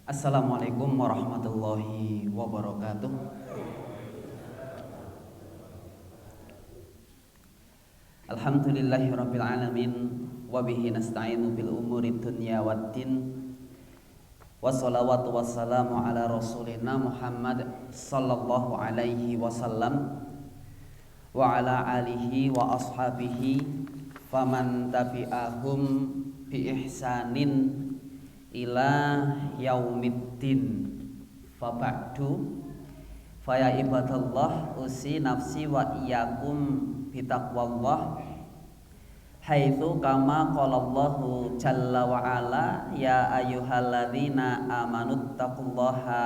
Assalamualaikum warahmatullahi wabarakatuh. Alhamdulillahirabbil alamin wa bihi nasta'inu bil umuri dunya waddin. Wassalawatu wassalamu ala rasulina Muhammad sallallahu alaihi wasallam wa ala alihi wa ashabihi faman tabi'ahum bi ihsanin ila yaumiddin. Fa ba'du fa ya ibadallah usi nafsi wa iyyakum bitaqwallah haitsu kama qala Allahu jalla wa ala ya ayyuhalladzina amanuttaqullaha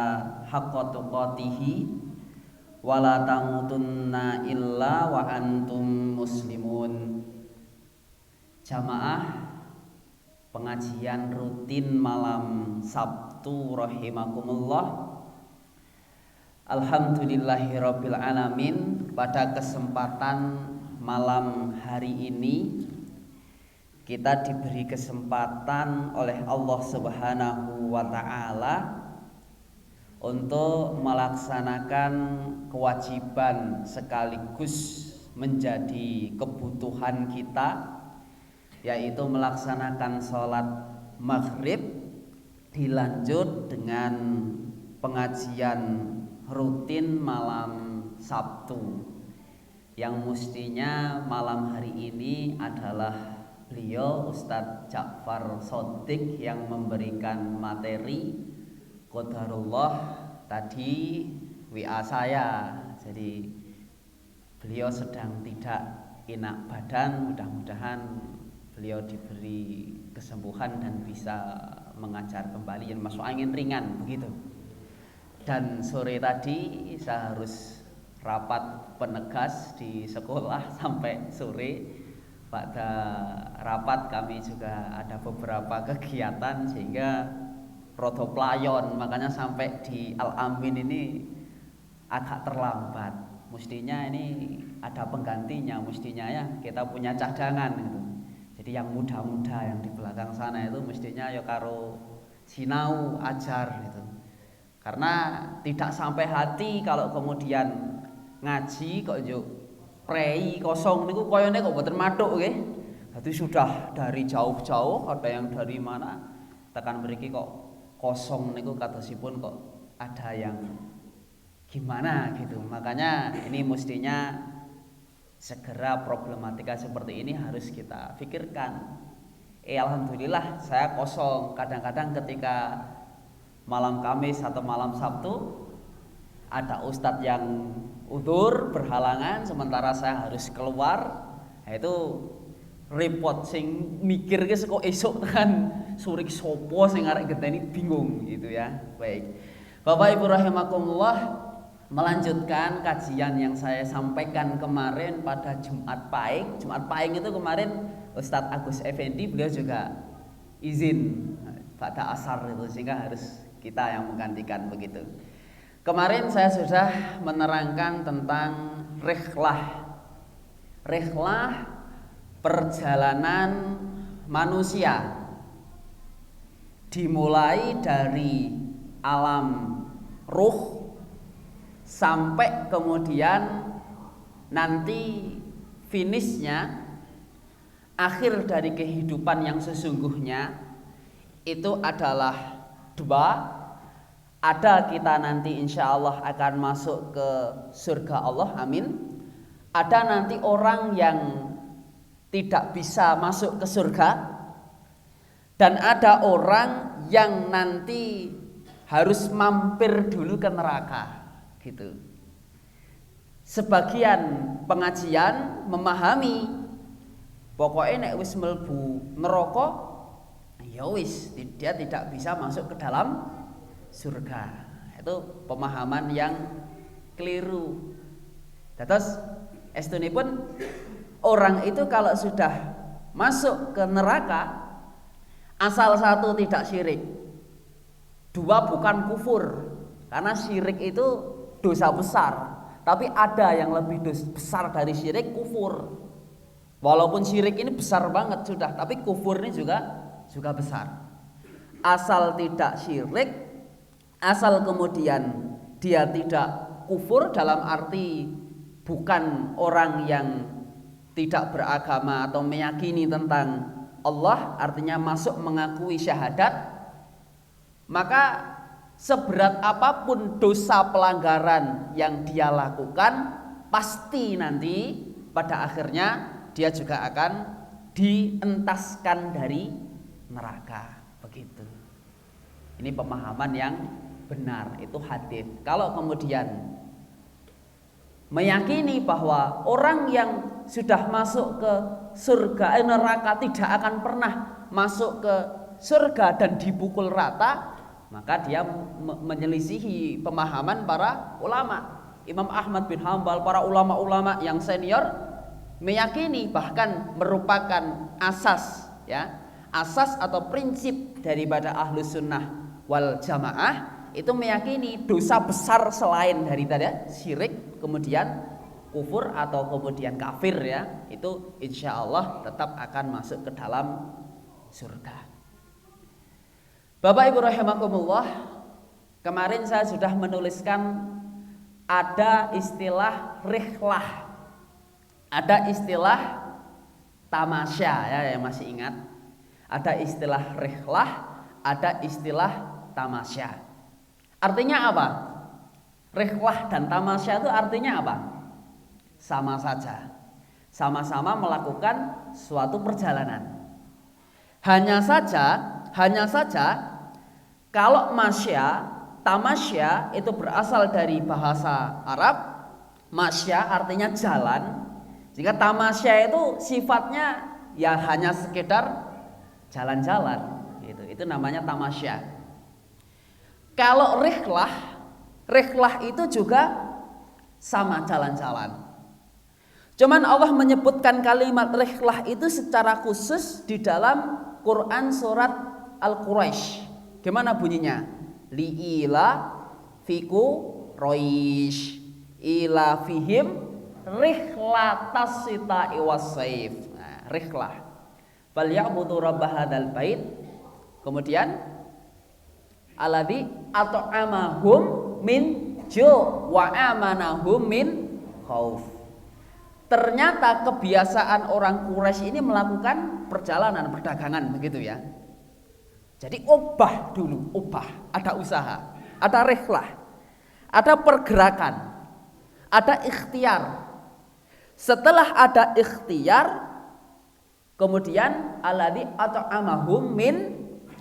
haqqa tuqatih wa la tamutunna illa wa antum muslimun. Jamaah pengajian rutin malam Sabtu rahimakumullah. Alhamdulillahirabbil alamin. Pada kesempatan malam hari ini kita diberi kesempatan oleh Allah Subhanahu wa taala untuk melaksanakan kewajiban sekaligus menjadi kebutuhan kita, yaitu melaksanakan sholat maghrib dilanjut dengan pengajian rutin malam Sabtu, yang mestinya malam hari ini adalah beliau Ustadz Ja'far Shodiq yang memberikan materi. Qadarullah tadi WA saya, jadi beliau sedang tidak enak badan, mudah-mudahan beliau diberi kesembuhan dan bisa mengajar kembali yang masuk angin ringan begitu. Dan sore tadi saya harus rapat penegas di sekolah sampai sore. Pada rapat kami juga ada beberapa kegiatan sehingga rodo playon, makanya sampai di Al-Amin ini agak terlambat. Mestinya ini ada penggantinya, mestinya ya kita punya cadangan gitu. Jadi yang muda-muda yang di belakang sana itu mestinya ya karo sinau ajar gitu. Karena tidak sampai hati kalau kemudian ngaji kok yo prei kosong niku koyone kok mboten mathuk nggih. Dadi sudah dari jauh-jauh, ada yang dari mana tekan mriki kok kosong niku katosipun kok ada yang gimana gitu. Makanya ini mestinya segera problematika seperti ini harus kita pikirkan. Alhamdulillah saya kosong. Kadang-kadang ketika malam Kamis atau malam Sabtu ada ustadz yang udzur berhalangan, sementara saya harus keluar. Nah, itu repot sing mikir kok esuk kan surik sopo sing arek geteni bingung gitu ya. Baik. Bapak Ibu rahimakumullah, melanjutkan kajian yang saya sampaikan kemarin pada Jumat Pahing. Jumat Pahing itu kemarin Ustadz Agus Effendi beliau juga izin pada asar itu, sehingga harus kita yang menggantikan begitu. Kemarin saya sudah menerangkan tentang rihlah perjalanan manusia, dimulai dari alam ruh sampai kemudian nanti finishnya, akhir dari kehidupan yang sesungguhnya itu adalah dua. Ada kita nanti insya Allah akan masuk ke surga Allah, amin. Ada nanti orang yang tidak bisa masuk ke surga, dan ada orang yang nanti harus mampir dulu ke neraka gitu. Sebagian pengajian memahami pokoknya nek wis mlebu neraka ya wis dia tidak bisa masuk ke dalam surga. Itu pemahaman yang keliru. Terus estunipun orang itu kalau sudah masuk ke neraka, asal satu tidak syirik, dua bukan kufur, karena syirik itu dosa besar. Tapi ada yang lebih besar dari syirik, kufur. Walaupun syirik ini besar banget sudah, tapi kufur ini juga besar. Asal tidak syirik, asal kemudian dia tidak kufur, dalam arti bukan orang yang tidak beragama atau meyakini tentang Allah, artinya masuk mengakui syahadat, maka seberat apapun dosa pelanggaran yang dia lakukan, pasti nanti pada akhirnya dia juga akan dientaskan dari neraka. Begitu. Ini pemahaman yang benar, itu hadis. Kalau kemudian meyakini bahwa orang yang sudah masuk ke surga, neraka tidak akan pernah masuk ke surga dan dipukul rata, maka dia menyelisihi pemahaman para ulama. Imam Ahmad bin Hanbal, para ulama-ulama yang senior meyakini, bahkan merupakan asas, ya, asas atau prinsip daripada Ahlus Sunnah wal Jamaah, itu meyakini dosa besar selain dari tadi syirik, kemudian kufur atau kemudian kafir, ya, itu insya Allah tetap akan masuk ke dalam surga. Bapak Ibu rahimakumullah, kemarin saya sudah menuliskan ada istilah rihlah, ada istilah tamasya, ya, yang masih ingat. Ada istilah rihlah, ada istilah tamasya. Artinya apa? Rihlah dan tamasya itu artinya apa? Sama saja, sama-sama melakukan suatu perjalanan. Hanya saja kalau masya, tamasya itu berasal dari bahasa Arab. Masya artinya jalan. Jika tamasya itu sifatnya ya hanya sekedar jalan-jalan, gitu. Itu namanya tamasya. Kalau rihlah itu juga sama, jalan-jalan. Cuman Allah menyebutkan kalimat rihlah itu secara khusus di dalam Quran surat Al-Quraisy. Gimana bunyinya? Li'ila fiku roish ila fihim rihlatas sita'i wassaif. Nah, rihlah. Fal ya'budu rabb hadzal bait. Kemudian alladzi at'amahum min ju' wa amanahum min khauf. Ternyata kebiasaan orang Quraisy ini melakukan perjalanan, perdagangan, begitu ya. Jadi obah dulu, ada usaha, ada rihlah, ada pergerakan, ada ikhtiar. Setelah ada ikhtiar, kemudian alladzi at'amahum min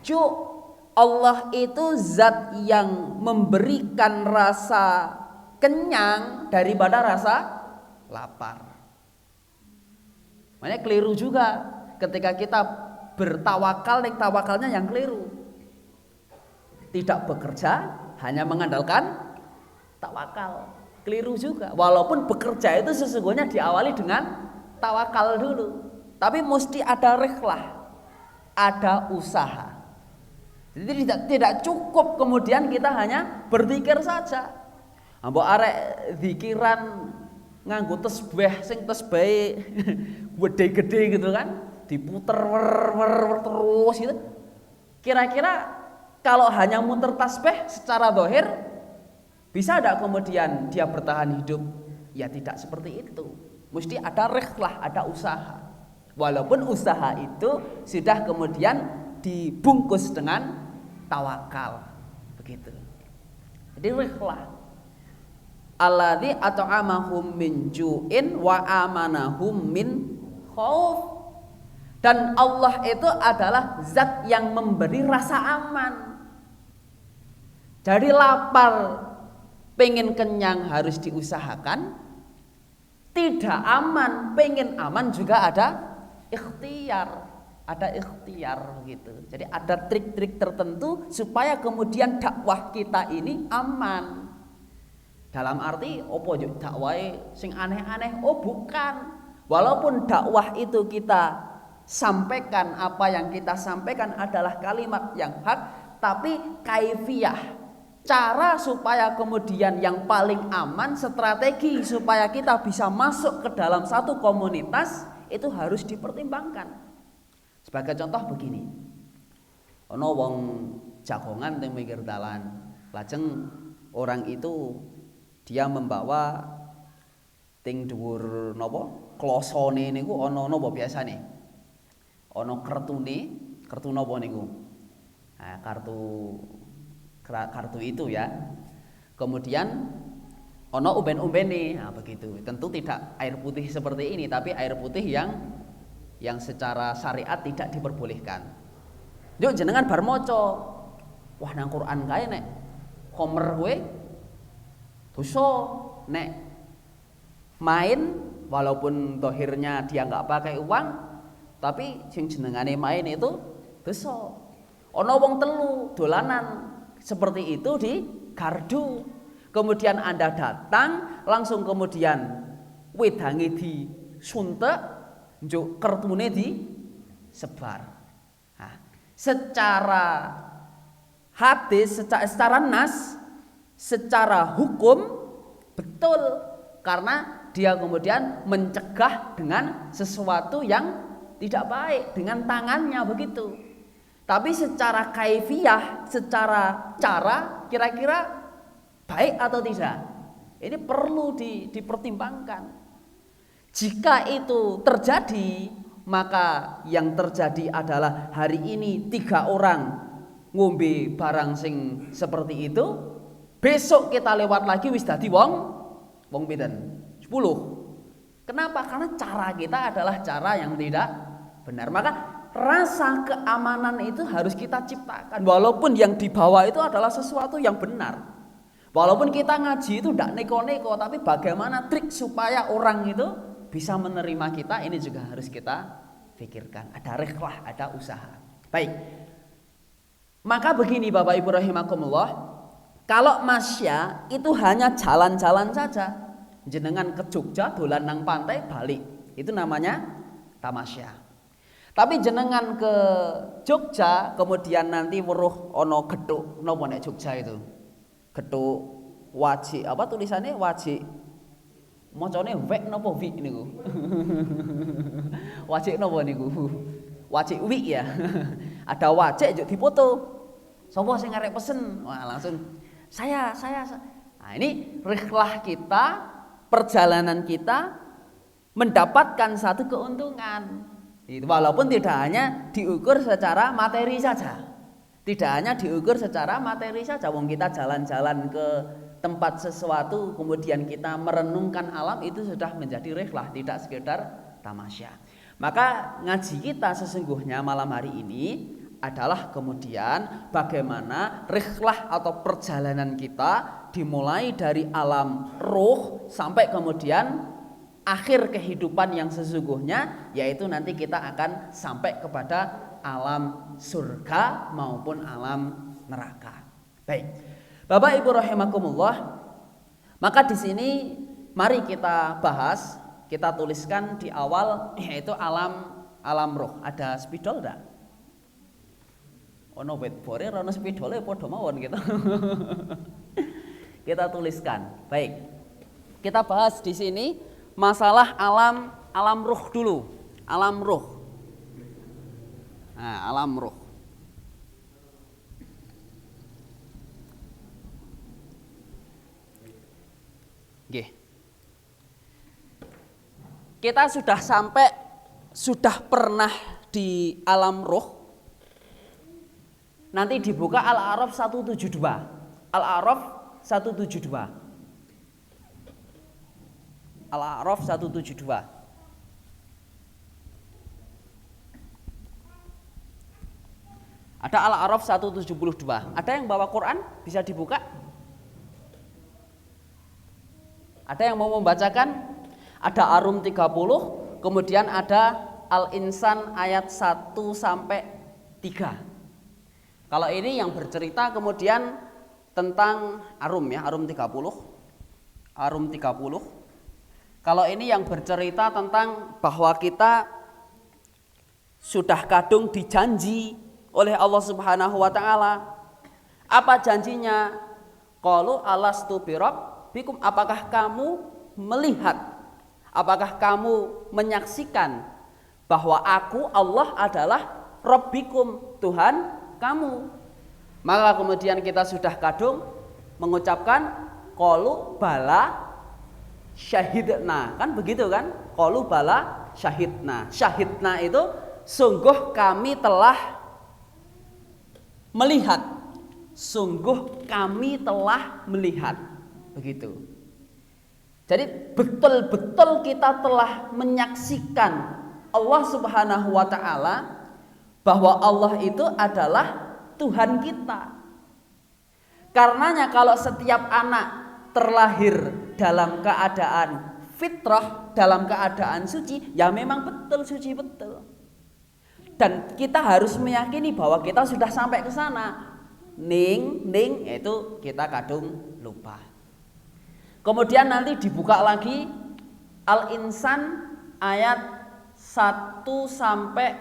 ju'. Allah itu zat yang memberikan rasa kenyang daripada rasa lapar. Makanya keliru juga ketika kita bertawakal, tawakalnya yang keliru. Tidak bekerja, hanya mengandalkan tawakal. Keliru juga. Walaupun bekerja itu sesungguhnya diawali dengan tawakal dulu. Tapi mesti ada rihlah, ada usaha. Jadi tidak cukup kemudian kita hanya berzikir saja. Mbok arek zikiran nganggo tasbih sing tasbih gede-gede gitu kan, diputer wer terus gitu. Kira-kira kalau hanya muter tasbih secara zahir bisa tidak kemudian dia bertahan hidup? Ya tidak seperti itu. Mesti ada rihlah, ada usaha. Walaupun usaha itu sudah kemudian dibungkus dengan tawakal, begitu. Jadi rihlah. Alladzi at'amahum min ju'in wa amanahum min khauf. Dan Allah itu adalah zat yang memberi rasa aman. Jadi lapar, pengen kenyang harus diusahakan. Tidak aman, pengen aman juga ada ikhtiar. Ada ikhtiar gitu. Jadi ada trik-trik tertentu supaya kemudian dakwah kita ini aman. Dalam arti opo juk dakwah sing aneh-aneh? Oh bukan. Walaupun dakwah itu kita sampaikan, apa yang kita sampaikan adalah kalimat yang hak, tapi kaifiyah, cara supaya kemudian yang paling aman, strategi supaya kita bisa masuk ke dalam satu komunitas itu harus dipertimbangkan. Sebagai contoh begini, ono wong jagongan teng pinggir dalan, Lajeng orang itu dia membawa ting dhuwur napa klosone niku ana napa biasane? Ana kertu napa niku? Nah, kartu itu ya. Kemudian ono umben-umbene. Nah, begitu. Tentu tidak air putih seperti ini, tapi air putih yang secara syariat tidak diperbolehkan. Yuk jenengan bar maca. Wah, nang Quran kae nek khomer kowe dosa, nek main walaupun dohirnya dia nggak pakai uang, tapi sing jenengane main itu dosa. Ono wong telu dolanan seperti itu di gardu. Kemudian Anda datang, langsung kemudian wedange disuntek, njuk kertune disebar. Nah, secara hadis, secara nas, secara hukum betul, karena dia kemudian mencegah dengan sesuatu yang tidak baik dengan tangannya begitu. Tapi secara kaifiyah, secara cara kira-kira baik atau tidak? Ini perlu dipertimbangkan. Jika itu terjadi, maka yang terjadi adalah hari ini 3 orang ngombe barang sing seperti itu, besok kita lewat lagi wis dadi wong pinten? 10. Kenapa? Karena cara kita adalah cara yang tidak benar. Maka rasa keamanan itu harus kita ciptakan. Walaupun yang dibawa itu adalah sesuatu yang benar. Walaupun kita ngaji itu tidak neko-neko, tapi bagaimana trik supaya orang itu bisa menerima kita, ini juga harus kita pikirkan. Ada rikhlah, ada usaha. Baik. Maka begini Bapak Ibu rahimakumullah, kalau masya itu hanya jalan-jalan saja. Jenengan ke Jogja dolan nang pantai balik, itu namanya tamasya. Tapi jenengan ke Jogja kemudian nanti weruh ana gethuk napa nek Jogja itu? Gethuk wajik, apa tulisannya wajik? Macane wek napa wi niku? Wajik napa niku? Wajik wi ya. Ada wajik juk dipoto. Sapa sing arek pesen? Wah, langsung saya. Nah, ini rikhlah kita, perjalanan kita mendapatkan satu keuntungan. Itu walaupun tidak hanya diukur secara materi saja. Tidak hanya diukur secara materi saja. Wong kita jalan-jalan ke tempat sesuatu kemudian kita merenungkan alam, itu sudah menjadi rikhlah, tidak sekedar tamasya. Maka ngaji kita sesungguhnya malam hari ini adalah kemudian bagaimana rikhlah atau perjalanan kita dimulai dari alam ruh sampai kemudian akhir kehidupan yang sesungguhnya, yaitu nanti kita akan sampai kepada alam surga maupun alam neraka. Baik, Bapak Ibu rahimakumullah, maka di sini mari kita bahas, kita tuliskan di awal, yaitu alam roh. Ada spidol enggak? Ono whiteboard, ono spidole padha mawon gitu. Kita tuliskan. Baik. Kita bahas di sini masalah alam ruh dulu. Alam ruh. Nah, alam ruh. Nggih. Kita sudah pernah di alam ruh. Nanti dibuka Al-A'raf 172. Al-A'raf 172. Al-A'raf 172. Ada Al-A'raf 172. Ada yang bawa Quran? Bisa dibuka? Ada yang mau membacakan? Ada Arum 30, kemudian ada Al-Insan ayat 1 sampai 3. Kalau ini yang bercerita kemudian tentang Arum ya, Arum 30. Arum 30. Kalau ini yang bercerita tentang bahwa kita sudah kadung dijanji oleh Allah Subhanahu wa taala. Apa janjinya? Qalu alastu birabbikum, apakah kamu melihat? Apakah kamu menyaksikan bahwa aku Allah adalah Rabbikum, Tuhan kamu? Maka kemudian kita sudah kadung mengucapkan qalu bala syahidna, kan begitu kan? Qalu bala syahidna. Syahidna itu sungguh kami telah melihat. Sungguh kami telah melihat. Begitu. Jadi betul-betul kita telah menyaksikan Allah Subhanahu wa taala, bahwa Allah itu adalah Tuhan kita. Karenanya kalau setiap anak terlahir dalam keadaan fitrah, dalam keadaan suci, ya memang betul suci betul. Dan kita harus meyakini bahwa kita sudah sampai ke sana. Ning itu kita kadung lupa. Kemudian nanti dibuka lagi Al-Insan ayat 1 sampai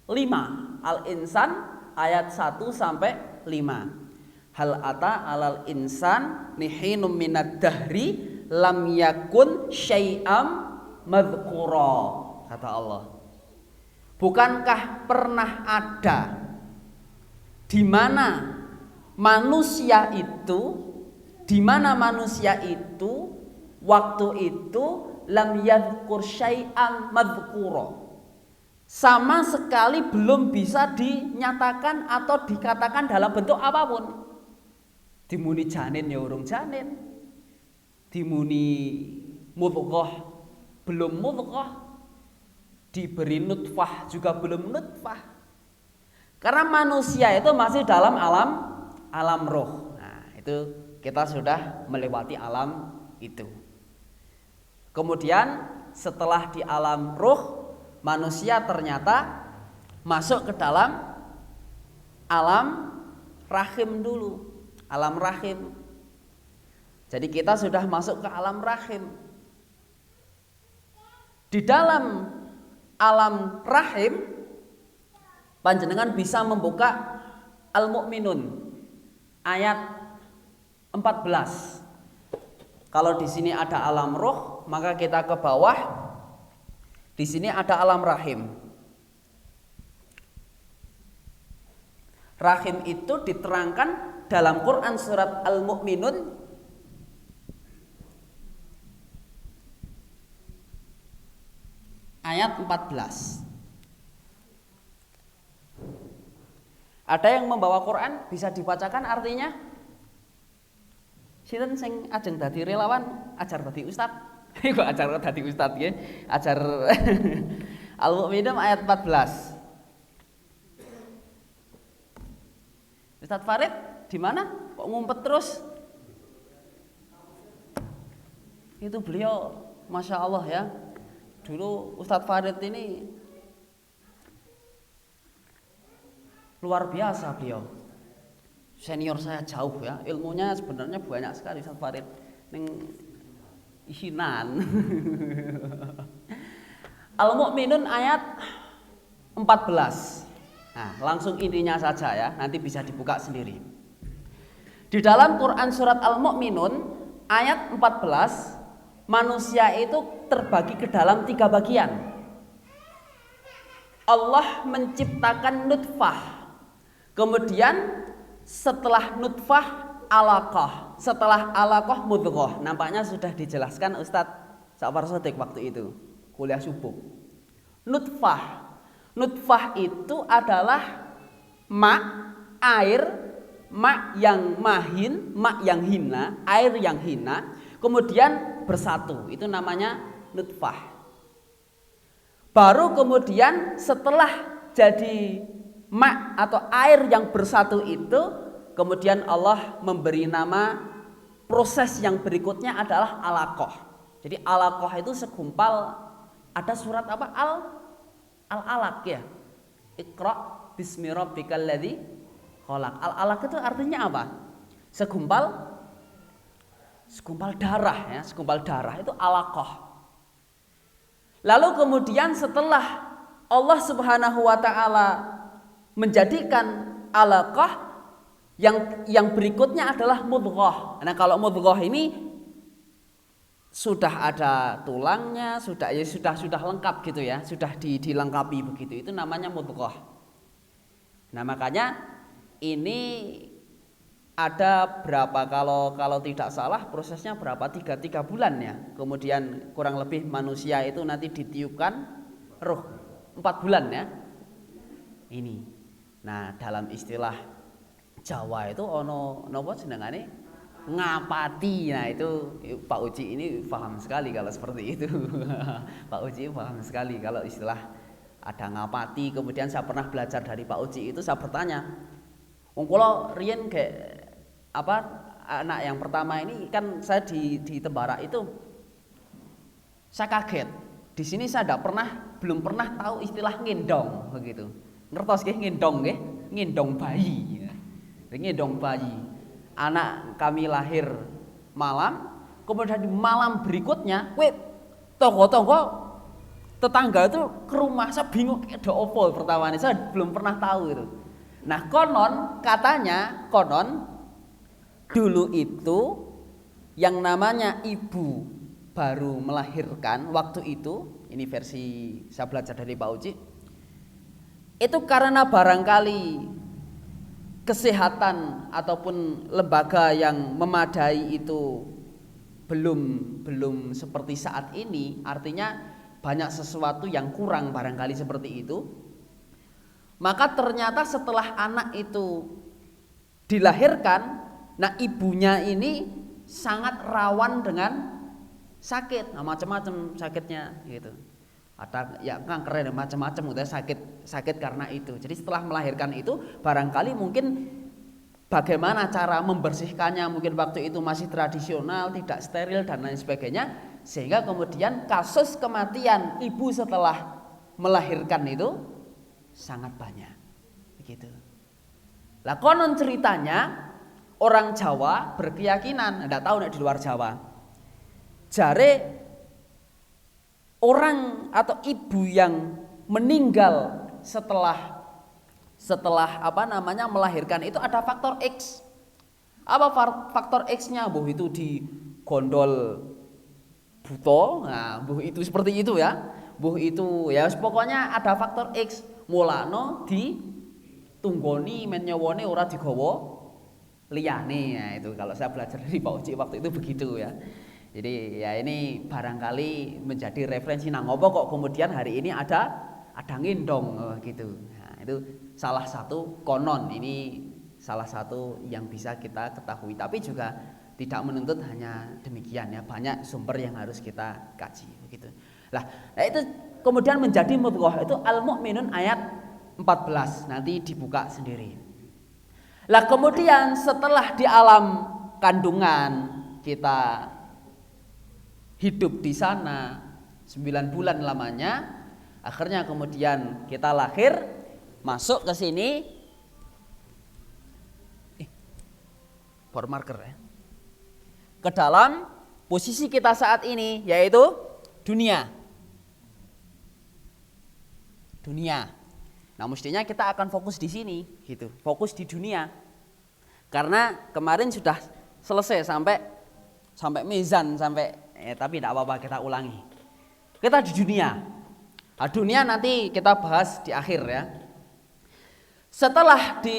5. Al-Insan ayat 1 sampai 5. Hal ata alal insan nihinum minad dahri lam yakun syai'am madhkura, kata Allah. Bukankah pernah ada di mana manusia itu waktu itu lam yadhkur syai'am madhkura, sama sekali belum bisa dinyatakan atau dikatakan dalam bentuk apapun. Dimuni janin ya urung janin, dimuni mudghah belum mudghah, diberi nutfah juga belum nutfah. Karena manusia itu masih dalam alam roh. Nah, itu kita sudah melewati alam itu. Kemudian setelah di alam roh, manusia ternyata masuk ke dalam alam rahim dulu. Alam rahim. Jadi kita sudah masuk ke alam rahim. Di dalam alam rahim panjenengan bisa membuka Al-Mu'minun ayat 14. Kalau di sini ada alam roh, maka kita ke bawah. Di sini ada alam rahim. Rahim itu diterangkan dalam Quran surat Al-Mu'minun ayat 14. Ada yang membawa Quran, bisa dibacakan artinya? Sinten sing ajeng dadi relawan, ajar dadi ustad. Iku ajar dadi ustad nggih. Ajar Al-Mu'minun ayat 14. Ustaz Farid di mana? Kok ngumpet terus? Itu beliau, masya Allah ya. Dulu Ustadz Farid ini luar biasa beliau. Senior saya jauh ya. Ilmunya sebenarnya banyak sekali Ustadz Farid. Ning isinan. Al-Mu'minun ayat 14. Nah, langsung intinya saja ya. Nanti bisa dibuka sendiri. Di dalam Quran surat Al-Mu'minun ayat 14, manusia itu terbagi ke dalam 3 bagian. Allah menciptakan nutfah. Kemudian setelah nutfah alaqah, setelah alaqah mudghah. Nampaknya sudah dijelaskan Ustadz Ja'far Shadiq waktu itu kuliah subuh. Nutfah. Nutfah itu adalah air, yang mahin, yang hina, air yang hina, kemudian bersatu. Itu namanya nutfah. Baru kemudian setelah jadi atau air yang bersatu itu, kemudian Allah memberi nama proses yang berikutnya adalah alaqah. Jadi alaqah itu segumpal, ada surat apa? Al-alaq ya. Iqra bismi rabbikal ladzi khalaq. Al-alaq itu artinya apa? Segumpal darah ya, segumpal darah itu alaqah. Lalu kemudian setelah Allah Subhanahu wa taala menjadikan alaqah, yang berikutnya adalah mudghah. Nah, kalau mudghah ini sudah ada tulangnya, sudah lengkap gitu ya, sudah dilengkapi begitu. Itu namanya mudghah. Nah, makanya ini ada berapa, kalau tidak salah prosesnya berapa, 3 bulan ya, kemudian kurang lebih manusia itu nanti ditiupkan ruh 4 bulan ya ini. Nah dalam istilah Jawa itu ono nopo jenengane ngapati. Nah itu Pak Uci ini paham sekali kalau seperti itu. Pak Uci paham sekali kalau istilah ada ngapati. Kemudian saya pernah belajar dari Pak Uci itu, saya bertanya, kula riyen kayak apa, anak yang pertama ini kan saya di Tembara itu saya kaget. Di sini saya belum pernah tahu istilah ngendong begitu. Ngertos nggih ngendong nggih? Ngendong bayi. Ngendong bayi. Anak kami lahir malam, kemudian di malam berikutnya, tonggo-tonggo tetangga itu ke rumah. Saya bingung ada opo pertama ini, saya belum pernah tahu itu. Nah konon katanya, dulu itu yang namanya ibu baru melahirkan waktu itu, ini versi saya belajar dari Pak Uci, itu karena barangkali kesehatan ataupun lembaga yang memadai itu belum seperti saat ini, artinya banyak sesuatu yang kurang barangkali seperti itu. Maka ternyata setelah anak itu dilahirkan, nah ibunya ini sangat rawan dengan sakit, nah macam-macam sakitnya gitu. Ada ya kanker dan macam-macam gitu, sakit karena itu. Jadi setelah melahirkan itu barangkali mungkin bagaimana cara membersihkannya, mungkin waktu itu masih tradisional, tidak steril dan lain sebagainya, sehingga kemudian kasus kematian ibu setelah melahirkan itu sangat banyak begitu. Lah konon ceritanya orang Jawa berkeyakinan, enggak tahu nek di luar Jawa, jare orang atau ibu yang meninggal setelah melahirkan itu ada faktor X. Apa faktor X-nya? Mbuh itu di gondol buto, nah mbuh itu seperti itu ya. Mbuh itu ya pokoknya ada faktor X. Mulane di tunggoni men nyawone ora digawa liyane. Nah itu kalau saya belajar dari Pak Uci waktu itu begitu ya. Jadi ya ini barangkali menjadi referensi, nah ngopo kok kemudian hari ini ada ngendong gitu. Nah, itu salah satu konon, ini salah satu yang bisa kita ketahui, tapi juga tidak menuntut hanya demikian ya, banyak sumber yang harus kita kaji begitu. Lah, itu kemudian menjadi mudghah itu Al-Mu'minun ayat 14, nanti dibuka sendiri. Lah kemudian setelah di alam kandungan kita hidup di sana 9 bulan lamanya, akhirnya kemudian kita lahir, masuk ke sini, for marker ya, ke dalam posisi kita saat ini yaitu dunia. Nah mestinya kita akan fokus di sini, gitu, fokus di dunia, karena kemarin sudah selesai sampai mizan tapi tidak apa-apa, kita ulangi. Kita di dunia. Nah, dunia nanti kita bahas di akhir ya. Setelah di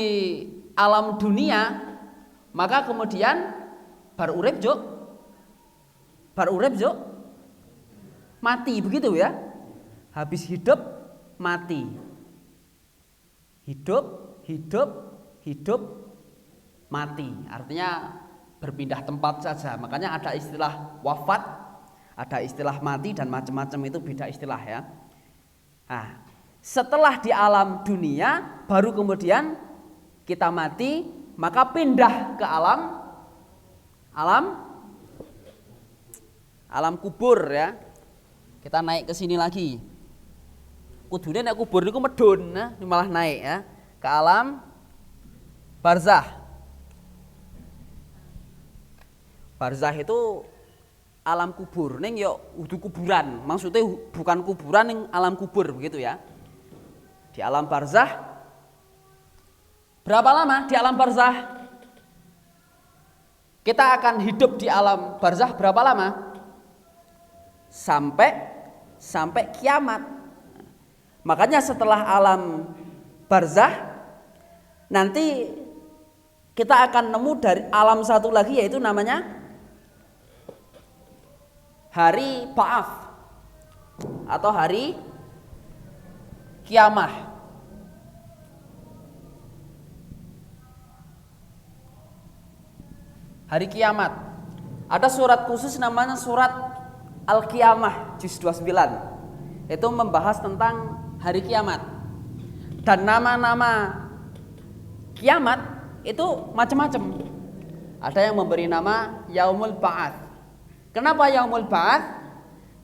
alam dunia, maka kemudian bar urip juk mati begitu ya. Habis hidup mati. Hidup mati. Artinya berpindah tempat saja. Makanya ada istilah wafat, ada istilah mati, dan macam-macam itu beda istilah ya. Nah, setelah di alam dunia baru kemudian kita mati, maka pindah ke alam kubur ya. Kita naik ke sini lagi. Kudune nek kubur niku medun, nah, malah naik ya ke alam barzah. Barzah itu alam kubur, ning yo udu kuburan, maksudnya bukan kuburan ning alam kubur begitu ya. Di alam barzah berapa lama di alam barzah? Kita akan hidup di alam barzah berapa lama? Sampai kiamat. Makanya setelah alam barzah nanti kita akan nemu dari alam satu lagi, yaitu namanya hari Ba'ats atau hari kiamah. Hari kiamat. Ada surat khusus namanya surat Al-Qiyamah juz 29. Itu membahas tentang hari kiamat. Dan nama-nama kiamat itu macam-macam. Ada yang memberi nama Yaumul Ba'ats. Kenapa Yaumul Ba'ats?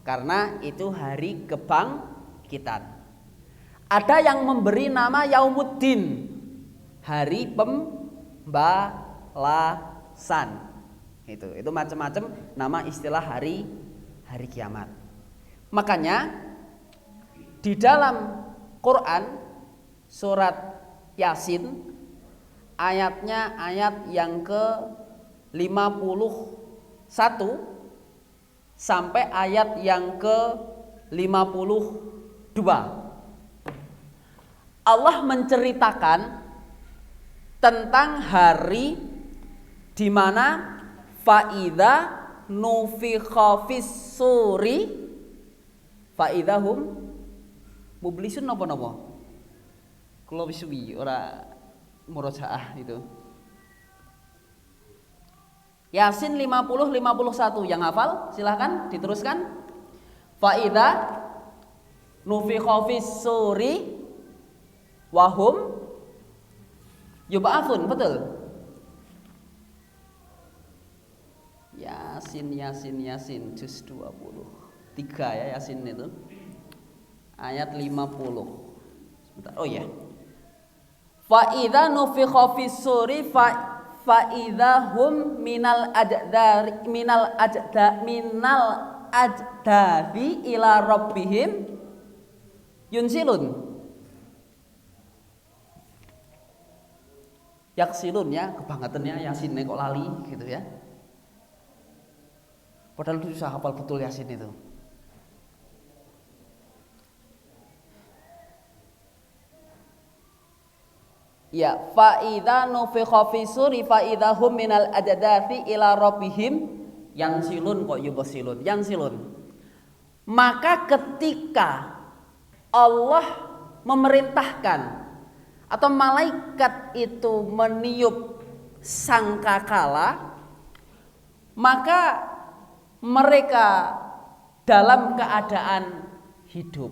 Karena itu hari kebangkitan. Ada yang memberi nama Yaumuddin, hari pembalasan. Itu macam-macam nama istilah hari kiamat. Makanya di dalam Quran surat Yasin ayatnya ayat yang ke-51 sampai ayat yang ke-52. Allah menceritakan tentang hari di mana faidza nufikha fis suri faidahum mublisun napa-napa. Kula wis suwi ora murojaah itu. Yasin 50 51 yang hafal silahkan diteruskan. Faidza nufikha fis suri wahum yub'atsun, betul? Yasin juz 23 ya, Yasin itu ayat 50. Sebentar. Oh ya. Fa idza nufikha fis suri fa idza hum minal ajdafi ila rabbihim yunsilun. Yaksilun ya, kebangetannya Yasinnya kok lali gitu ya. Padahal itu susah hafal betul Yasin itu. Ya, fa idza nufikha fis suri fa idza hum minal ajdathi ila rabbihim yansilun, kok yubasilun, yansilun. Maka ketika Allah memerintahkan atau malaikat itu meniup sangkakala, maka mereka dalam keadaan hidup.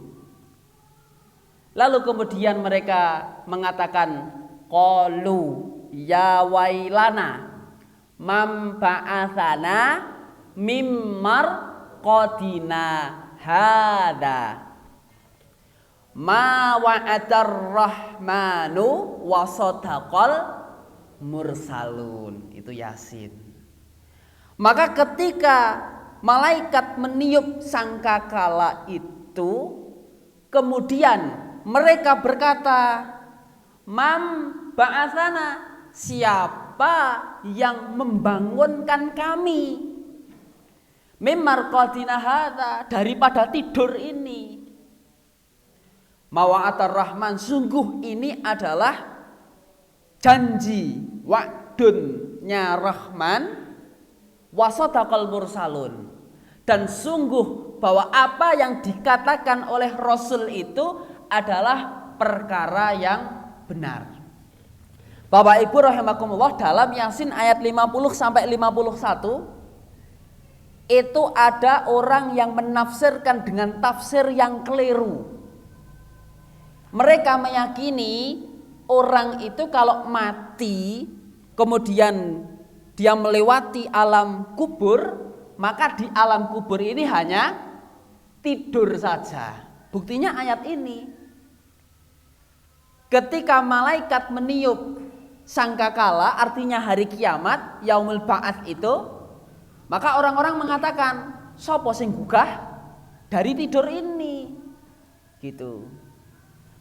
Lalu kemudian mereka mengatakan qalu ya wailana mam ba'atsana mimmar qadina hada ma wa'adar rahmanu wa sadaqal mursalun. Itu Yasin. Maka ketika malaikat meniup sangkakala itu, kemudian mereka berkata, mam ba'atsana, siapa yang membangunkan kami mimmar qadina hadza, daripada tidur ini. Mawa'atar rahman, sungguh ini adalah janji wa'dunnya Rahman, wasadaqal mursalun, dan sungguh bahwa apa yang dikatakan oleh Rasul itu adalah perkara yang benar. Bapak Ibu rahimakumullah, dalam Yasin ayat 50 sampai 51 itu ada orang yang menafsirkan dengan tafsir yang keliru. Mereka meyakini orang itu kalau mati kemudian dia melewati alam kubur, maka di alam kubur ini hanya tidur saja. Buktinya ayat ini. Ketika malaikat meniup sangkakala, artinya hari kiamat, yaumul ba'ats itu, maka orang-orang mengatakan, sopo sing gugah dari tidur ini, gitu.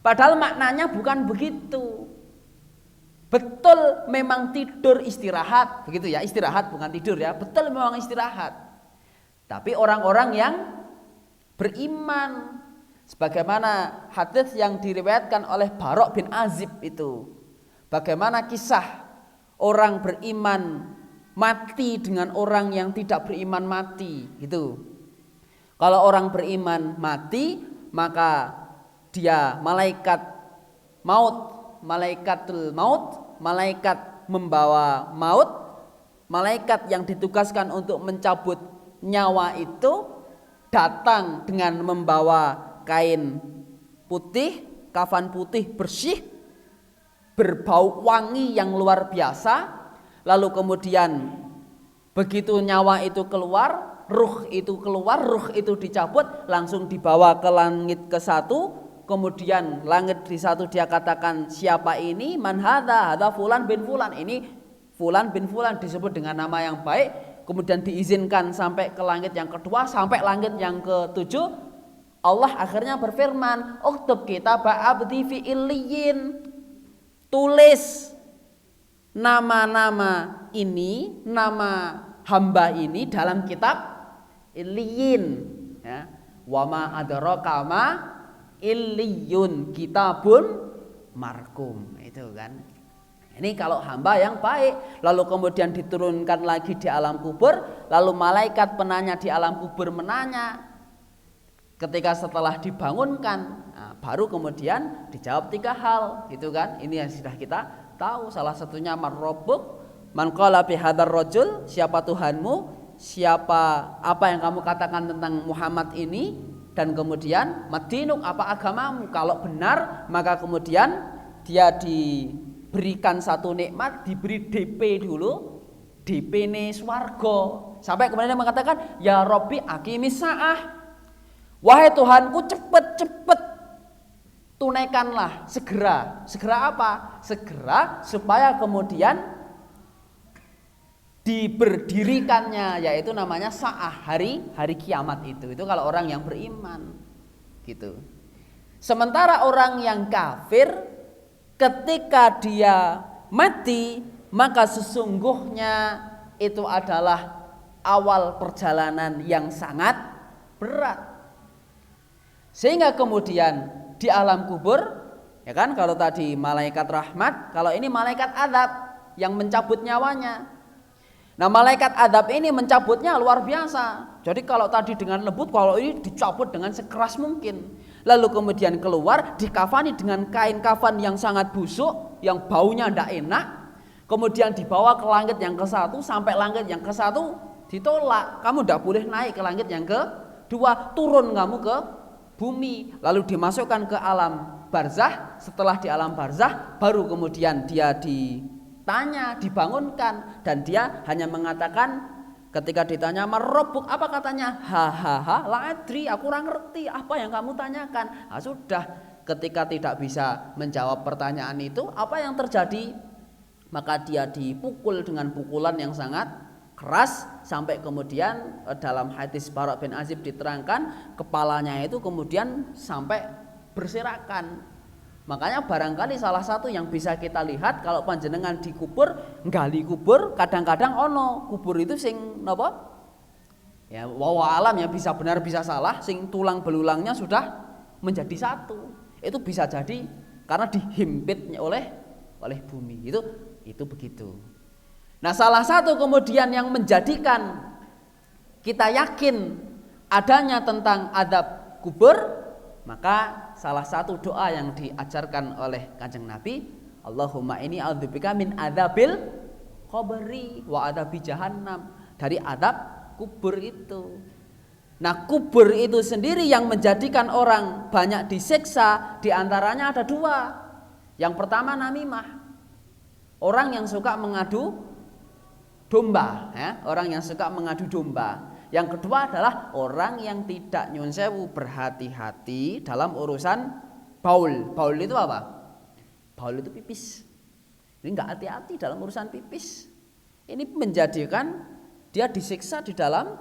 Padahal maknanya bukan begitu. Betul memang tidur istirahat, begitu ya, istirahat bukan tidur ya, betul memang istirahat. Tapi orang-orang yang beriman, sebagaimana hadis yang diriwayatkan oleh Barok bin Azib itu, bagaimana kisah orang beriman mati dengan orang yang tidak beriman mati, gitu. Kalau orang beriman mati, maka dia malaikat malaikatul maut, malaikat membawa maut, malaikat yang ditugaskan untuk mencabut nyawa itu datang dengan membawa kain putih, kafan putih bersih, berbau wangi yang luar biasa. Lalu kemudian begitu nyawa itu keluar, ruh itu dicabut, langsung dibawa ke langit ke-1. Kemudian langit di 1 dia katakan, siapa ini? Man hadza? Hadza fulan bin fulan. Ini fulan bin fulan, disebut dengan nama yang baik. Kemudian diizinkan sampai ke langit yang kedua, sampai langit yang ke-7. Allah akhirnya berfirman, uktub kitaba abdi fi illiyin. Tulis nama-nama ini, nama hamba ini dalam kitab illiyin, ya. Wa ma adraka ma illiyun, kitabun markum, itu kan. Ini kalau hamba yang baik. Lalu kemudian diturunkan lagi di alam kubur, lalu malaikat penanya di alam kubur menanya. Ketika setelah dibangunkan, nah, baru kemudian dijawab 3 hal, gitu kan. Ini yang sudah kita tahu, salah satunya marrobuk, man qala bi hadzal rajul, siapa Tuhanmu, apa yang kamu katakan tentang Muhammad ini, dan kemudian madinuk, apa agamamu. Kalau benar, maka kemudian dia diberikan satu nikmat, diberi DP dulu, DP ne swarga. Sampai kemudian dia mengatakan, ya Rabbi aqimis sa'ah, wahai Tuhanku, cepet tunaikanlah segera. Segera apa? Segera supaya kemudian diberdirikannya, yaitu namanya sa'ah, hari kiamat itu kalau orang yang beriman, gitu. Sementara orang yang kafir, ketika dia mati, maka sesungguhnya itu adalah awal perjalanan yang sangat berat. Sehingga kemudian di alam kubur, ya kan, kalau tadi malaikat rahmat, kalau ini malaikat adab yang mencabut nyawanya. Nah, malaikat adab ini mencabutnya luar biasa. Jadi kalau tadi dengan lembut, kalau ini dicabut dengan sekeras mungkin. Lalu kemudian keluar dikafani dengan kain kafan yang sangat busuk, yang baunya tidak enak. Kemudian dibawa ke langit yang ke-1, sampai langit yang ke-1 ditolak. Kamu tidak boleh naik ke langit yang ke-2, turun kamu ke bumi. Lalu dimasukkan ke alam barzah. Setelah di alam barzah, baru kemudian dia ditanya, dibangunkan, dan dia hanya mengatakan ketika ditanya marrobuk, apa katanya? Hahaha la adri, aku kurang ngerti apa yang kamu tanyakan. Nah, sudah, ketika tidak bisa menjawab pertanyaan itu, apa yang terjadi? Maka dia dipukul dengan pukulan yang sangat keras, sampai kemudian dalam hadis Bara bin Azib diterangkan kepalanya itu kemudian sampai berserakan. Makanya barangkali salah satu yang bisa kita lihat kalau panjenengan dikubur, nggali kubur, kadang-kadang ono kubur itu sing napa? Ya wallahu alam, ya bisa benar bisa salah, sing tulang belulangnya sudah menjadi satu. Itu bisa jadi karena dihimpitnya oleh bumi. Itu begitu. Nah, salah satu kemudian yang menjadikan kita yakin adanya tentang adab kubur, maka salah satu doa yang diajarkan oleh Kanjeng Nabi, Allahumma inni a'udzubika min adzabil qabri wa adzabi jahannam, dari adab kubur itu. Nah, kubur itu sendiri yang menjadikan orang banyak disiksa, diantaranya ada 2. Yang pertama namimah, orang yang suka mengadu domba, ya, orang yang suka mengadu domba. Yang kedua adalah orang yang tidak nyun sewu, berhati-hati dalam urusan baul. Baul itu apa? Baul itu pipis. Ini enggak hati-hati dalam urusan pipis. Ini menjadikan dia disiksa di dalam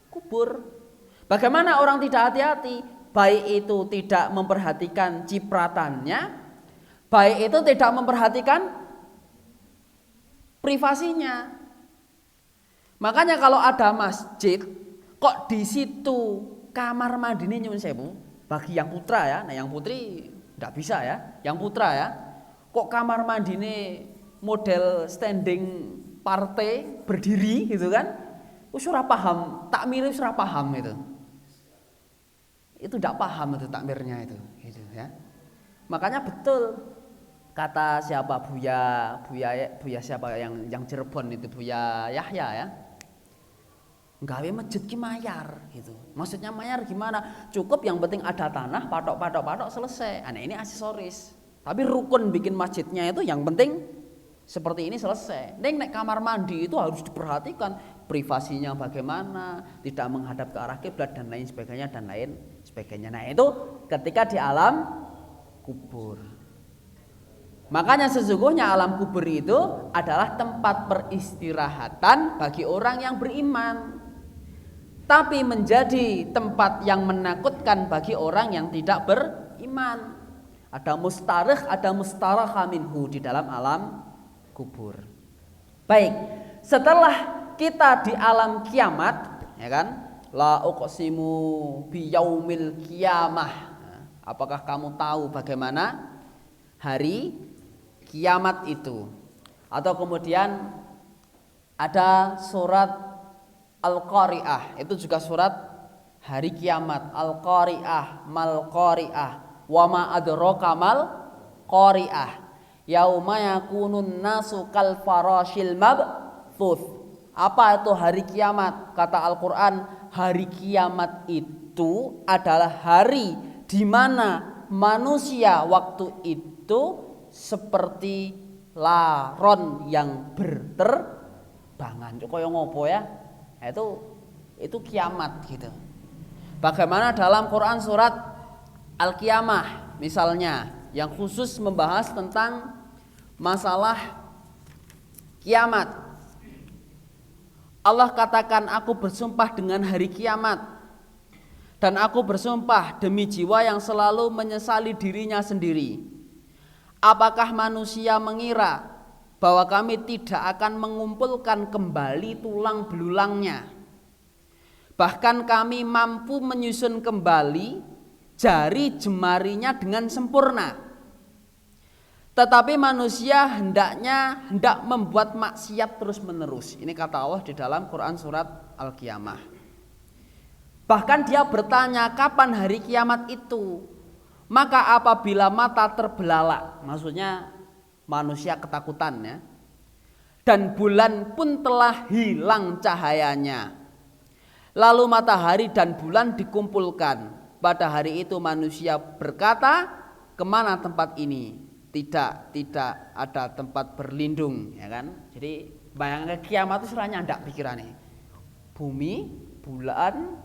kubur. Bagaimana orang tidak hati-hati? Baik itu tidak memperhatikan cipratannya, baik itu tidak memperhatikan privasinya. Makanya kalau ada masjid, kok di situ kamar mandinya nyuwun sewu, bagi yang putra ya, nah yang putri tidak bisa ya, yang putra ya, kok kamar mandinya model standing partai berdiri gitu kan, wis ora paham, takmir wis ora paham itu. Itu tidak paham itu takmirnya itu, gitu ya. Makanya betul kata siapa Buya siapa yang Cirebon itu, Buya Yahya ya. Nggawe masjid ki mayar gitu. Maksudnya mayar gimana? Cukup yang penting ada tanah, patok selesai. Nah, ini aksesoris. Tapi rukun bikin masjidnya itu yang penting seperti ini selesai. Nek kamar mandi itu harus diperhatikan privasinya bagaimana, tidak menghadap ke arah kiblat dan lain sebagainya dan lain sebagainya. Nah, itu ketika di alam kubur. Makanya sesungguhnya alam kubur itu adalah tempat peristirahatan bagi orang yang beriman. Tapi menjadi tempat yang menakutkan bagi orang yang tidak beriman. Ada mustarikh, ada mustaragha minhu di dalam alam kubur. Baik, setelah kita di alam kiamat, ya kan? La uqsimu biyaumil qiyamah. Apakah kamu tahu bagaimana hari kiamat itu? Atau kemudian ada surat Al-Qari'ah, itu juga surat hari kiamat. Al-Qari'ah, mal Qari'ah, wa ma adraka mal Qari'ah. Yauma yakunun nasu kal farashil mabthuth. Apa itu hari kiamat? Kata Al-Qur'an, hari kiamat itu adalah hari di mana manusia waktu itu seperti laron yang berterbangan. Kaya ngopo ya? Itu kiamat gitu. Bagaimana dalam Quran surat Al-Qiyamah misalnya yang khusus membahas tentang masalah kiamat. Allah katakan, aku bersumpah dengan hari kiamat, dan aku bersumpah demi jiwa yang selalu menyesali dirinya sendiri. Apakah manusia mengira bahwa kami tidak akan mengumpulkan kembali tulang belulangnya? Bahkan kami mampu menyusun kembali jari jemarinya dengan sempurna. Tetapi manusia hendak membuat maksiat terus menerus. Ini kata Allah di dalam Quran surat Al-Qiyamah. Bahkan dia bertanya, kapan hari kiamat itu? Maka apabila mata terbelalak, maksudnya manusia ketakutan ya, dan bulan pun telah hilang cahayanya, lalu matahari dan bulan dikumpulkan. Pada hari itu manusia berkata, kemana tempat ini? Tidak ada tempat berlindung, ya kan? Jadi bayangkan kiamat itu seranya ndak pikirannya. Bumi, bulan,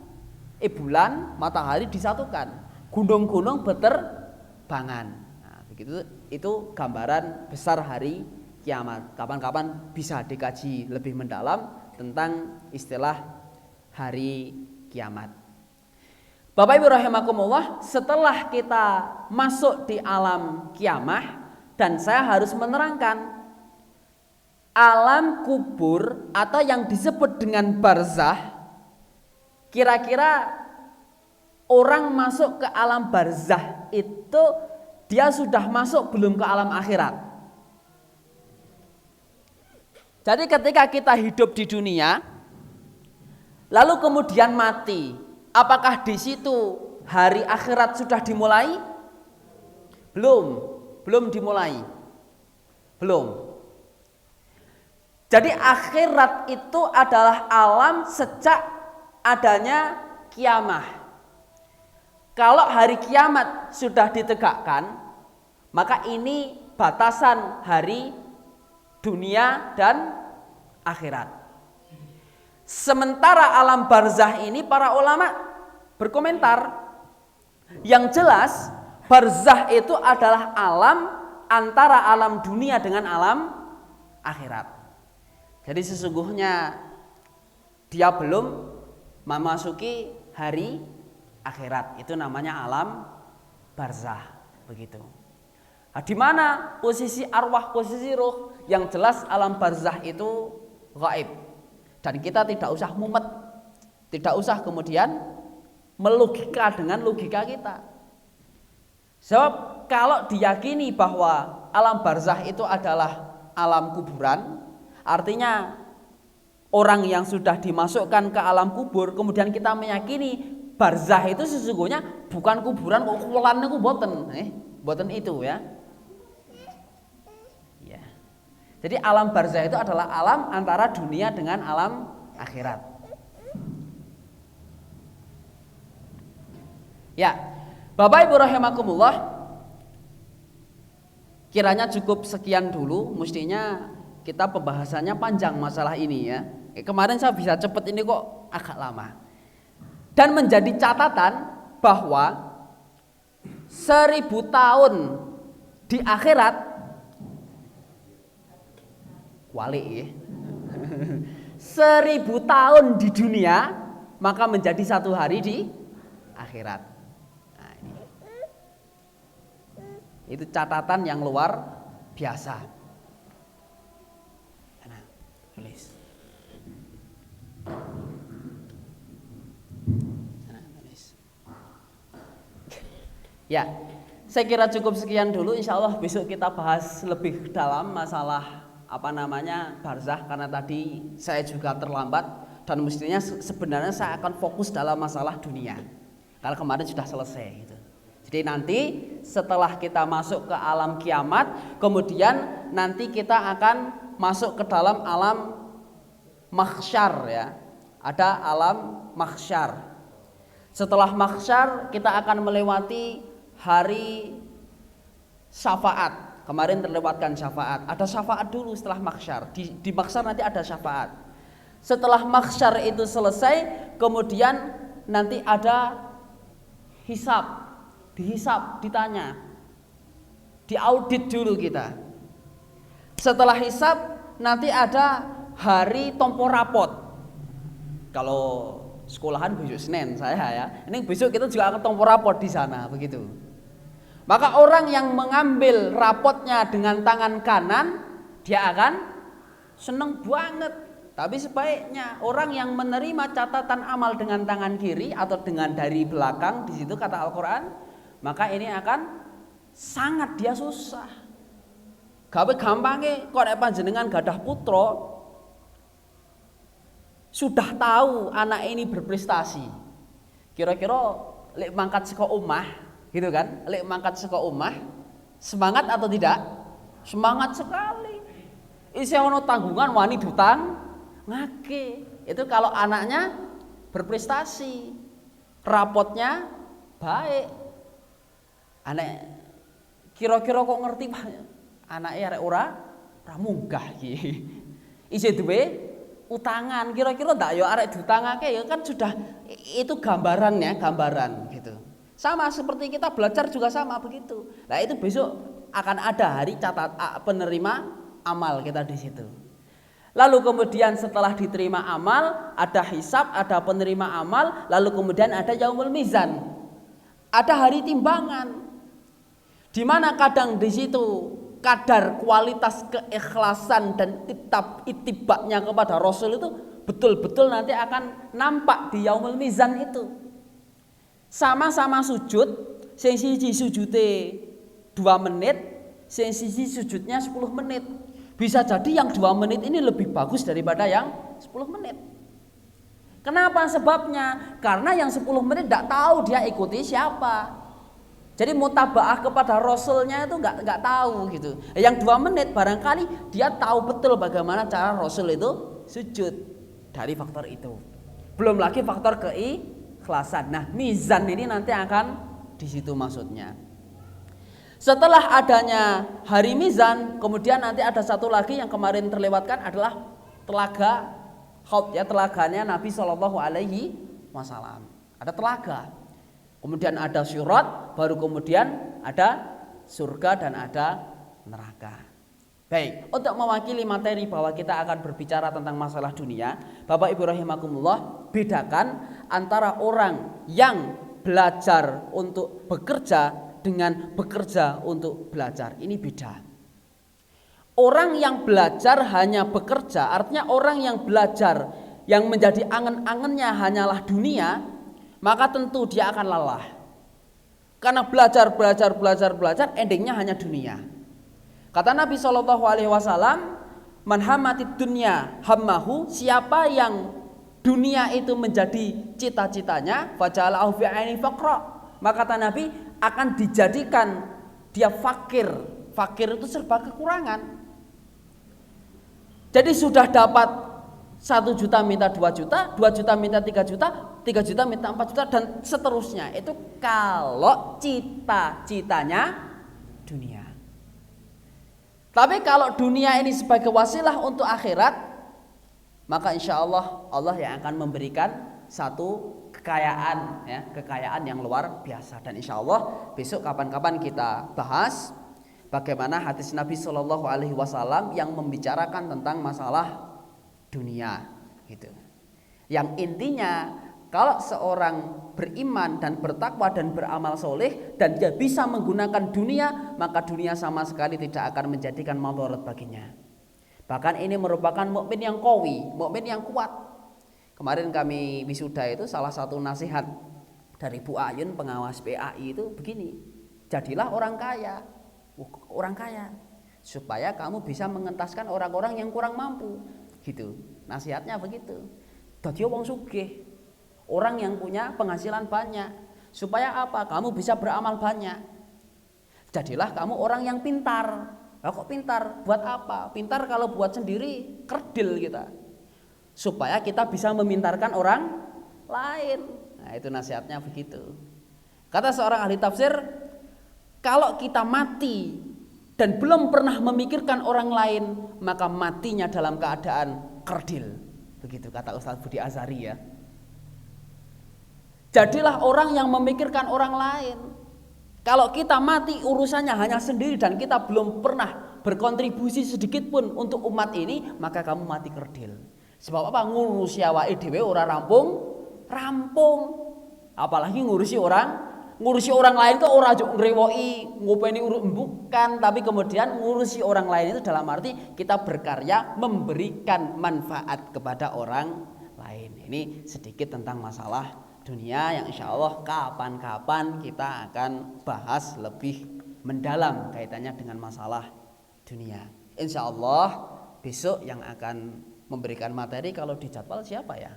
matahari disatukan, gunung-gunung berterbangan. Nah, begitu itu gambaran besar hari kiamat. Kapan-kapan bisa dikaji lebih mendalam tentang istilah hari kiamat. Bapak Ibu rahimakumullah, setelah kita masuk di alam kiamah, dan saya harus menerangkan alam kubur atau yang disebut dengan barzah. Kira-kira orang masuk ke alam barzah itu dia sudah masuk belum ke alam akhirat? Jadi ketika kita hidup di dunia lalu kemudian mati, apakah di situ hari akhirat sudah dimulai? Belum dimulai. Belum. Jadi akhirat itu adalah alam sejak adanya kiamah. Kalau hari kiamat sudah ditegakkan, maka ini batasan hari dunia dan akhirat. Sementara alam barzah ini para ulama berkomentar, yang jelas barzah itu adalah alam antara alam dunia dengan alam akhirat. Jadi sesungguhnya dia belum memasuki hari akhirat, itu namanya alam barzah, begitu. Nah, di mana posisi arwah, posisi ruh? Yang jelas alam barzah itu gaib. Dan kita tidak usah mumet, tidak usah kemudian melogika dengan logika kita. Sebab kalau diyakini bahwa alam barzah itu adalah alam kuburan. Artinya orang yang sudah dimasukkan ke alam kubur, kemudian kita meyakini barzah itu sesungguhnya bukan kuburan kok, kulan niku mboten, mboten itu ya. Ya. Jadi alam barzah itu adalah alam antara dunia dengan alam akhirat. Ya, Bapak Ibu rahimakumullah, kiranya cukup sekian dulu. Mestinya kita pembahasannya panjang masalah ini ya. Kemarin saya bisa cepet, ini kok agak lama. Dan menjadi catatan bahwa 1000 tahun di akhirat walik ya. 1000 tahun di dunia maka menjadi 1 hari di akhirat. Itu catatan yang luar biasa. Nah, tulis. Nah, tulis. Ya, saya kira cukup sekian dulu. Insya Allah besok kita bahas lebih dalam masalah barzah, karena tadi saya juga terlambat dan mestinya sebenarnya saya akan fokus dalam masalah dunia. Kalau kemarin sudah selesai gitu. Jadi nanti setelah kita masuk ke alam kiamat, kemudian nanti kita akan masuk ke dalam alam mahsyar ya. Ada alam mahsyar. Setelah mahsyar kita akan melewati hari syafaat. Kemarin terlewatkan syafaat. Ada syafaat dulu setelah mahsyar. Di mahsyar nanti ada syafaat. Setelah mahsyar itu selesai, kemudian nanti ada hisab. Dihisab, ditanya, diaudit dulu kita. Setelah hisab nanti ada hari tompo rapot. Kalau sekolahan besok Senin saya ya, ini besok kita juga akan tompo rapot di sana begitu. Maka orang yang mengambil rapotnya dengan tangan kanan dia akan seneng banget. Tapi sebaiknya orang yang menerima catatan amal dengan tangan kiri atau dengan dari belakang, di situ kata Al-Qur'an, maka ini akan sangat dia susah. Gawe gampange kok nek panjenengan gadah putra sudah tahu anak ini berprestasi. Kira-kira lek mangkat saka omah, gitu kan? Lek mangkat saka omah, semangat atau tidak? Semangat sekali. Isih ono tanggungan wani dutang ngake. Itu kalau anaknya berprestasi, rapotnya baik. Anak kira-kira kok ngerti Pak, anaknya arek ora munggah iki. Isih duwe utangan, kira-kira ndak ya arek diutangake ya kan sudah itu gambarannya, gambaran gitu. Sama seperti kita belajar juga sama begitu. Nah, itu besok akan ada hari penerima amal kita di situ. Lalu kemudian setelah diterima amal, ada hisab, ada penerima amal, lalu kemudian ada yaumul mizan. Ada hari timbangan. Di mana kadang di situ kadar kualitas keikhlasan dan itibaknya kepada Rasul itu betul-betul nanti akan nampak di yaumul mizan itu. Sama-sama sujud, sing siji sujute 2 menit, sing siji sujudnya 10 menit. Bisa jadi yang 2 menit ini lebih bagus daripada yang 10 menit. Kenapa sebabnya? Karena yang 10 menit tidak tahu dia ikuti siapa. Jadi mutabaah kepada Rasulnya itu nggak tahu gitu. Yang 2 menit barangkali dia tahu betul bagaimana cara Rasul itu sujud. Dari faktor itu. Belum lagi faktor keikhlasan. Nah, mizan ini nanti akan di situ maksudnya. Setelah adanya hari mizan, kemudian nanti ada satu lagi yang kemarin terlewatkan adalah telaga Haud ya, telaganya Nabi Shallallahu Alaihi Wasallam. Ada telaga. Kemudian ada syurat, baru kemudian ada surga dan ada neraka. Baik, untuk mewakili materi bahwa kita akan berbicara tentang masalah dunia, Bapak Ibu rahimakumullah, bedakan antara orang yang belajar untuk bekerja dengan bekerja untuk belajar. Ini beda. Orang yang belajar hanya bekerja, artinya orang yang belajar yang menjadi angen-angennya hanyalah dunia, maka tentu dia akan lelah. Karena belajar, endingnya hanya dunia. Kata Nabi Shallallahu Alaihi Wasallam, man hamatid dunya hammahu, siapa yang dunia itu menjadi cita-citanya, faja'alahu fi aini faqra, maka kata Nabi akan dijadikan dia fakir. Fakir itu serba kekurangan. Jadi sudah dapat 1 juta minta 2 juta, 2 juta minta 3 juta, 3 juta minta 4 juta dan seterusnya. Itu kalau cita-citanya dunia. Tapi kalau dunia ini sebagai wasilah untuk akhirat, maka insya Allah Allah yang akan memberikan satu kekayaan, ya, kekayaan yang luar biasa. Dan insya Allah besok kapan-kapan kita bahas bagaimana hadis Nabi Shallallahu Alaihi Wasallam yang membicarakan tentang masalah dunia, gitu. Yang intinya kalau seorang beriman dan bertakwa dan beramal soleh dan dia bisa menggunakan dunia, maka dunia sama sekali tidak akan menjadikan madarat baginya. Bahkan ini merupakan mukmin yang qawi, mukmin yang kuat. Kemarin kami wisuda itu salah satu nasihat dari Bu Ayun pengawas PAI itu begini, jadilah orang kaya, supaya kamu bisa mengentaskan orang-orang yang kurang mampu, gitu. Nasihatnya begitu. Dadi wong sugih, orang yang punya penghasilan banyak, supaya apa? Kamu bisa beramal banyak. Jadilah kamu orang yang pintar. Lah kok pintar? Buat apa? Pintar kalau buat sendiri kerdil kita. Supaya kita bisa memintarkan orang lain. Nah, itu nasihatnya begitu. Kata seorang ahli tafsir, kalau kita mati dan belum pernah memikirkan orang lain, maka matinya dalam keadaan kerdil. Begitu kata Ustaz Budi Azhari, ya. Jadilah orang yang memikirkan orang lain. Kalau kita mati urusannya hanya sendiri dan kita belum pernah berkontribusi sedikit pun untuk umat ini, maka kamu mati kerdil. Sebab apa? Ngurusi awake dhewe ora rampung. Apalagi ngurusi orang lain kok ora juk ngrewoki, ngopeni bukan, tapi kemudian ngurusi orang lain itu dalam arti kita berkarya memberikan manfaat kepada orang lain. Ini sedikit tentang masalah dunia yang insya Allah kapan-kapan kita akan bahas lebih mendalam kaitannya dengan masalah dunia. Insya Allah besok yang akan memberikan materi kalau di jadwal siapa ya?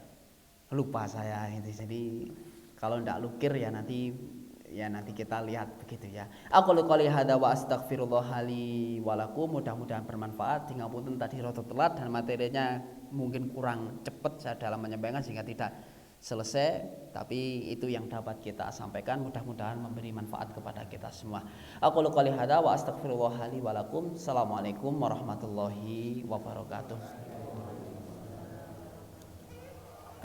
Lupa saya itu. Jadi kalau tidak lukir ya nanti kita lihat begitu ya. Aku qouli hadza wa astaghfirullah li wa lakum. Mudah-mudahan bermanfaat. Ngapunten tadi rada telat dan materinya mungkin kurang cepat saya dalam menyampaikan sehingga tidak selesai, tapi itu yang dapat kita sampaikan, mudah-mudahan memberi manfaat kepada kita semua. Aku qouli hadza wa astaghfirullah li wa lakum. Assalamualaikum warahmatullahi wabarakatuh.